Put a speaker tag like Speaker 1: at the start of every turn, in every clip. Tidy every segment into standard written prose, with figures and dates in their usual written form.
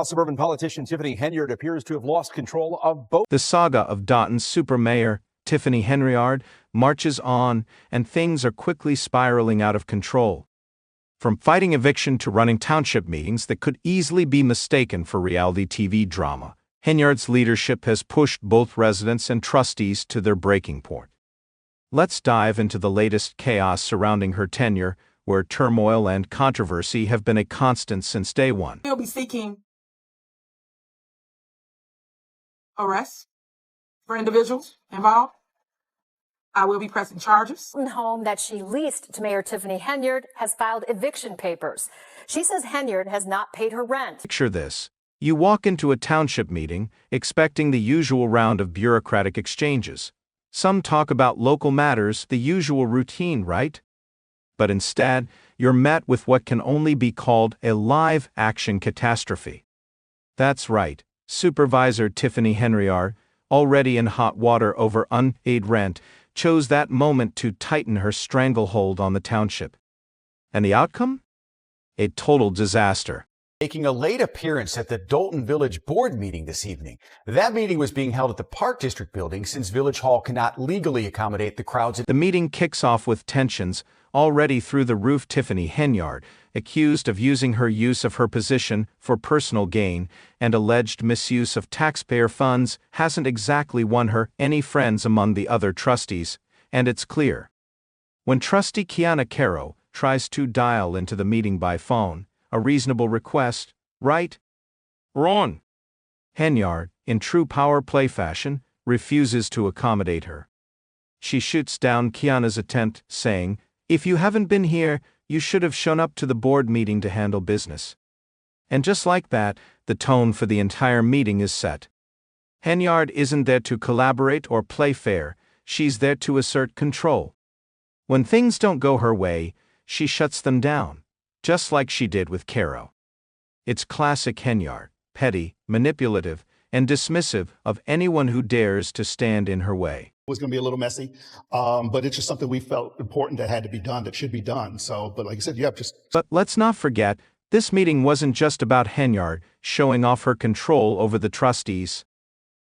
Speaker 1: Suburban politician Tiffany Henyard appears to have lost control of both.
Speaker 2: The saga of Dolton's super mayor, Tiffany Henyard, marches on, and things are quickly spiraling out of control. From fighting eviction to running township meetings that could easily be mistaken for reality TV drama, Henyard's leadership has pushed both residents and trustees to their breaking point. Let's dive into the latest chaos surrounding her tenure, where turmoil and controversy have been a constant since day one.
Speaker 3: We'll be seeking arrests for individuals involved. I will be pressing charges.
Speaker 4: The home that she leased to Mayor Tiffany Henyard has filed eviction papers. She says Henyard has not paid her rent.
Speaker 2: Picture this. You walk into a township meeting, expecting the usual round of bureaucratic exchanges. Some talk about local matters, the usual routine, right? But instead, you're met with what can only be called a live-action catastrophe. That's right. Supervisor Tiffany Henyard, already in hot water over unpaid rent, chose that moment to tighten her stranglehold on the township. And the outcome? A total disaster.
Speaker 1: Making a late appearance at the Dolton Village Board meeting this evening. That meeting was being held at the Park District building since Village Hall cannot legally accommodate the crowds.
Speaker 2: The meeting kicks off with tensions already through the roof. Tiffany Henyard, accused of using her use of her position for personal gain and alleged misuse of taxpayer funds, hasn't exactly won her any friends among the other trustees, and it's clear. When Trustee Kiana Caro tries to dial into the meeting by phone, a reasonable request, right? Wrong. Henyard, in true power play fashion, refuses to accommodate her. She shoots down Kiana's attempt, saying, "If you haven't been here, you should have shown up to the board meeting to handle business." And just like that, the tone for the entire meeting is set. Henyard isn't there to collaborate or play fair, she's there to assert control. When things don't go her way, she shuts them down, just like she did with Caro. It's classic Henyard, petty, manipulative, and dismissive of anyone who dares to stand in her way.
Speaker 5: Was going to be a little messy, but it's just something we felt important that had to be done, that should be done. So, but like I said, But
Speaker 2: let's not forget, this meeting wasn't just about Henyard showing off her control over the trustees.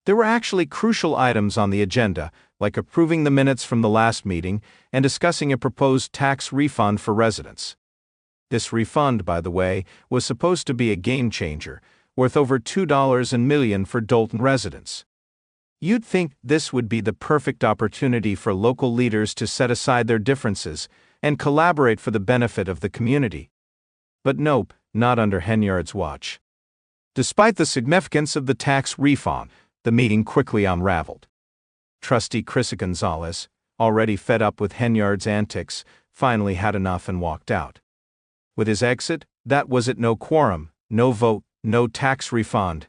Speaker 2: There were actually crucial items on the agenda, like approving the minutes from the last meeting and discussing a proposed tax refund for residents. This refund, by the way, was supposed to be a game changer, worth over $2 million for Dolton residents. You'd think this would be the perfect opportunity for local leaders to set aside their differences and collaborate for the benefit of the community. But nope, not under Henyard's watch. Despite the significance of the tax refund, the meeting quickly unraveled. Trustee Chris Gonzalez, already fed up with Henyard's antics, finally had enough and walked out. With his exit, that was it: no quorum, no vote, no tax refund.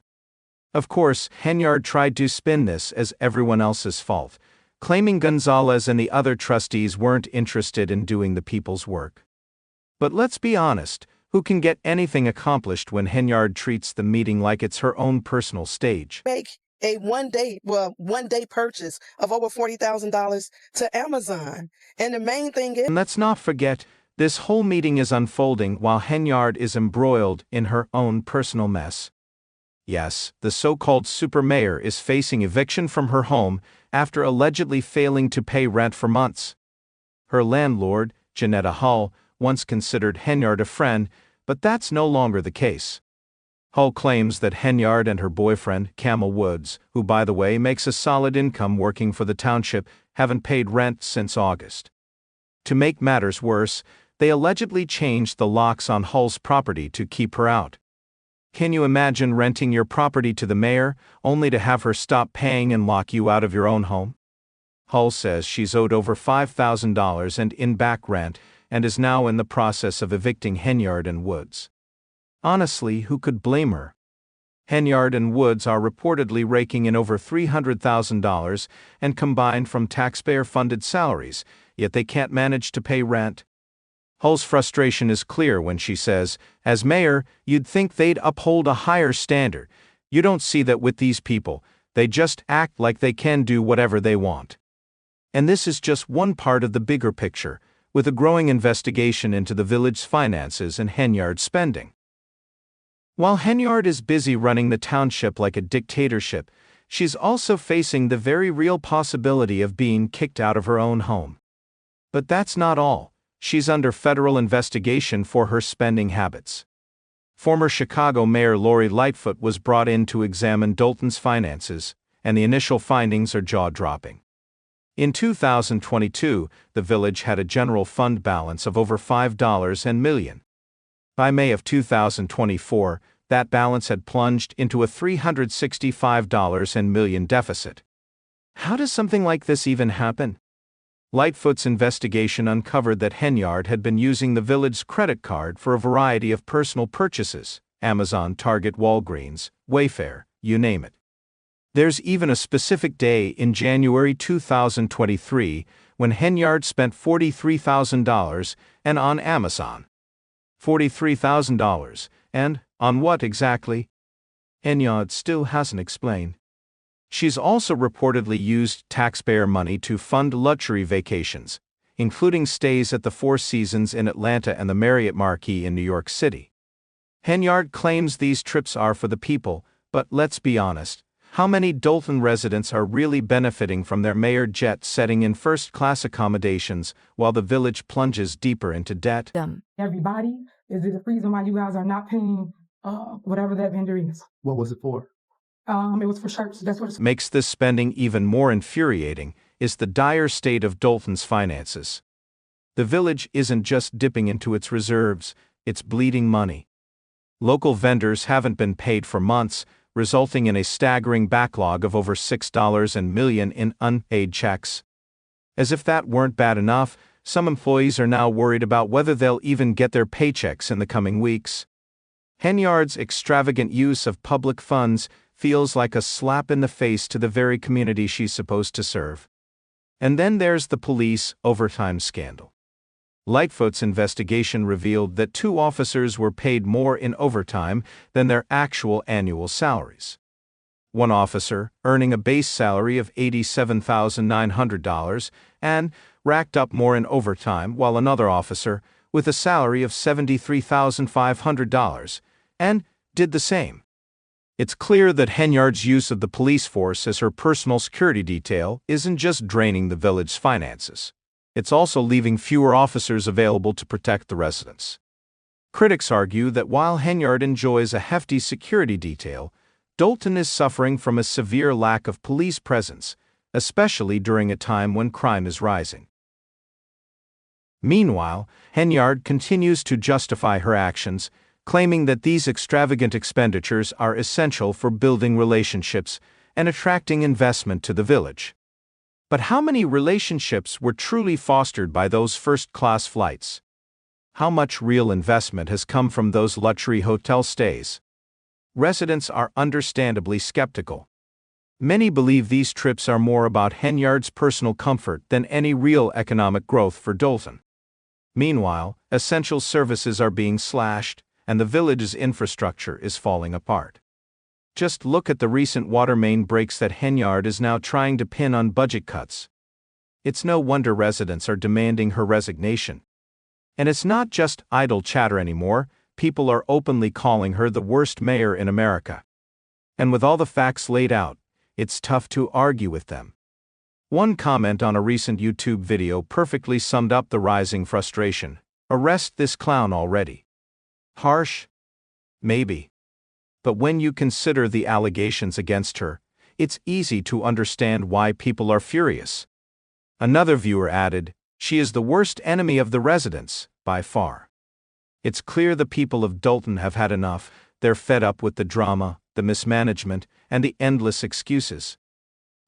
Speaker 2: Of course, Henyard tried to spin this as everyone else's fault, claiming Gonzalez and the other trustees weren't interested in doing the people's work. But let's be honest, who can get anything accomplished when Henyard treats the meeting like it's her own personal stage?
Speaker 3: Make a one day purchase of over $40,000 to Amazon. And the main thing is...
Speaker 2: And let's not forget, this whole meeting is unfolding while Henyard is embroiled in her own personal mess. Yes, the so-called super mayor is facing eviction from her home after allegedly failing to pay rent for months. Her landlord, Janetta Hull, once considered Henyard a friend, but that's no longer the case. Hull claims that Henyard and her boyfriend, Camel Woods, who by the way makes a solid income working for the township, haven't paid rent since August. To make matters worse, they allegedly changed the locks on Hull's property to keep her out. Can you imagine renting your property to the mayor, only to have her stop paying and lock you out of your own home? Hull says she's owed over $5,000 and in back rent, and is now in the process of evicting Henyard and Woods. Honestly, who could blame her? Henyard and Woods are reportedly raking in over $300,000 and combined from taxpayer-funded salaries, yet they can't manage to pay rent. Hull's frustration is clear when she says, "As mayor, you'd think they'd uphold a higher standard. You don't see that with these people. They just act like they can do whatever they want." And this is just one part of the bigger picture, with a growing investigation into the village's finances and Henyard's spending. While Henyard is busy running the township like a dictatorship, she's also facing the very real possibility of being kicked out of her own home. But that's not all. She's under federal investigation for her spending habits. Former Chicago Mayor Lori Lightfoot was brought in to examine Dolton's finances, and the initial findings are jaw-dropping. In 2022, the village had a general fund balance of over $5 million. By May of 2024, that balance had plunged into a $365 million deficit. How does something like this even happen? Lightfoot's investigation uncovered that Henyard had been using the village's credit card for a variety of personal purchases: Amazon, Target, Walgreens, Wayfair, you name it. There's even a specific day in January 2023 when Henyard spent $43,000 and on Amazon. $43,000, and on what exactly? Henyard still hasn't explained. She's also reportedly used taxpayer money to fund luxury vacations, including stays at the Four Seasons in Atlanta and the Marriott Marquis in New York City. Henyard claims these trips are for the people, but let's be honest, how many Dolton residents are really benefiting from their mayor jet setting in first-class accommodations while the village plunges deeper into debt?
Speaker 6: Everybody, is it the reason why you guys are not paying whatever that vendor is?
Speaker 5: What was it for?
Speaker 6: It was for shirts. That's what it's.
Speaker 2: Makes this spending even more infuriating is the dire state of Dolton's finances. The village isn't just dipping into its reserves, it's bleeding money. Local vendors haven't been paid for months, resulting in a staggering backlog of over $6 million in unpaid checks. As if that weren't bad enough, some employees are now worried about whether they'll even get their paychecks in the coming weeks. Henyard's extravagant use of public funds feels like a slap in the face to the very community she's supposed to serve. And then there's the police overtime scandal. Lightfoot's investigation revealed that 2 officers were paid more in overtime than their actual annual salaries. One officer, earning a base salary of $87,900, and racked up more in overtime, while another officer, with a salary of $73,500, and did the same. It's clear that Henyard's use of the police force as her personal security detail isn't just draining the village's finances. It's also leaving fewer officers available to protect the residents. Critics argue that while Henyard enjoys a hefty security detail, Dolton is suffering from a severe lack of police presence, especially during a time when crime is rising. Meanwhile, Henyard continues to justify her actions, claiming that these extravagant expenditures are essential for building relationships and attracting investment to the village. But how many relationships were truly fostered by those first-class flights? How much real investment has come from those luxury hotel stays? Residents are understandably skeptical. Many believe these trips are more about Henyard's personal comfort than any real economic growth for Dolton. Meanwhile, essential services are being slashed, and the village's infrastructure is falling apart. Just look at the recent water main breaks that Henyard is now trying to pin on budget cuts. It's no wonder residents are demanding her resignation. And it's not just idle chatter anymore, people are openly calling her the worst mayor in America. And with all the facts laid out, it's tough to argue with them. One comment on a recent YouTube video perfectly summed up the rising frustration: "Arrest this clown already." Harsh? Maybe. But when you consider the allegations against her, it's easy to understand why people are furious. Another viewer added, "She is the worst enemy of the residents, by far." It's clear the people of Dolton have had enough. They're fed up with the drama, the mismanagement, and the endless excuses.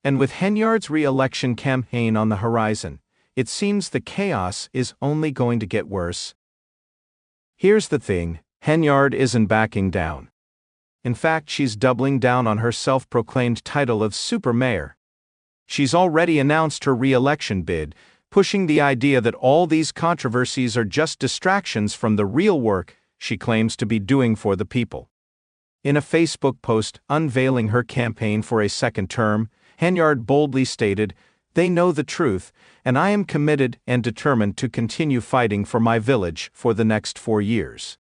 Speaker 2: And with Henyard's re-election campaign on the horizon, it seems the chaos is only going to get worse. Here's the thing, Henyard isn't backing down. In fact, she's doubling down on her self-proclaimed title of super mayor. She's already announced her re-election bid, pushing the idea that all these controversies are just distractions from the real work she claims to be doing for the people. In a Facebook post unveiling her campaign for a second term, Henyard boldly stated, "They know the truth, and I am committed and determined to continue fighting for my village for the next 4 years."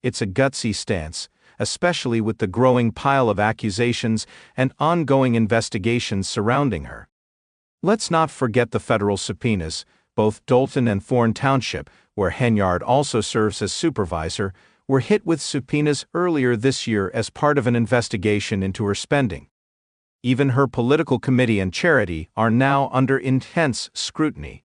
Speaker 2: It's a gutsy stance, especially with the growing pile of accusations and ongoing investigations surrounding her. Let's not forget the federal subpoenas. Both Dolton and Thorne Township, where Henyard also serves as supervisor, were hit with subpoenas earlier this year as part of an investigation into her spending. Even her political committee and charity are now under intense scrutiny.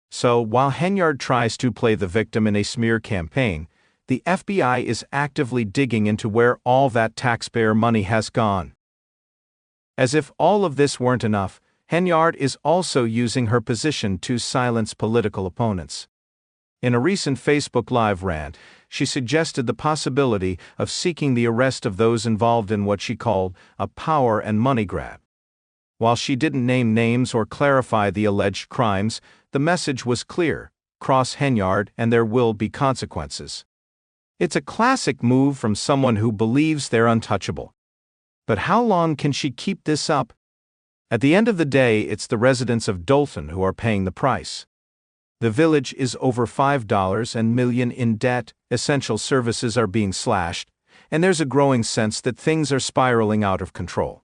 Speaker 2: So, while Henyard tries to play the victim in a smear campaign, the FBI is actively digging into where all that taxpayer money has gone. As if all of this weren't enough, Henyard is also using her position to silence political opponents. In a recent Facebook Live rant, she suggested the possibility of seeking the arrest of those involved in what she called a power and money grab. While she didn't name names or clarify the alleged crimes, the message was clear: cross Henyard and there will be consequences. It's a classic move from someone who believes they're untouchable. But how long can she keep this up? At the end of the day, it's the residents of Dolton who are paying the price. The village is over $5 million in debt, essential services are being slashed, and there's a growing sense that things are spiraling out of control.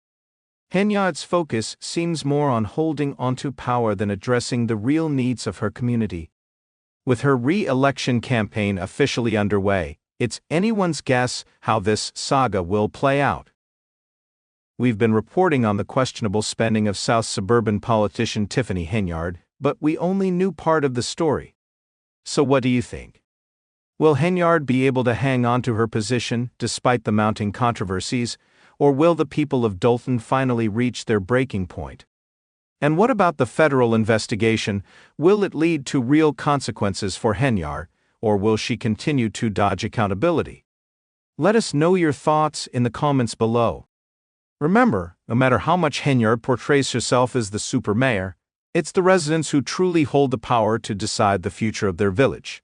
Speaker 2: Henyard's focus seems more on holding onto power than addressing the real needs of her community. With her re-election campaign officially underway, it's anyone's guess how this saga will play out. We've been reporting on the questionable spending of South suburban politician Tiffany Henyard, but we only knew part of the story. So what do you think? Will Henyard be able to hang on to her position despite the mounting controversies, or will the people of Dolton finally reach their breaking point? And what about the federal investigation? Will it lead to real consequences for Henyard, or will she continue to dodge accountability? Let us know your thoughts in the comments below. Remember, no matter how much Henyard portrays herself as the super mayor, it's the residents who truly hold the power to decide the future of their village.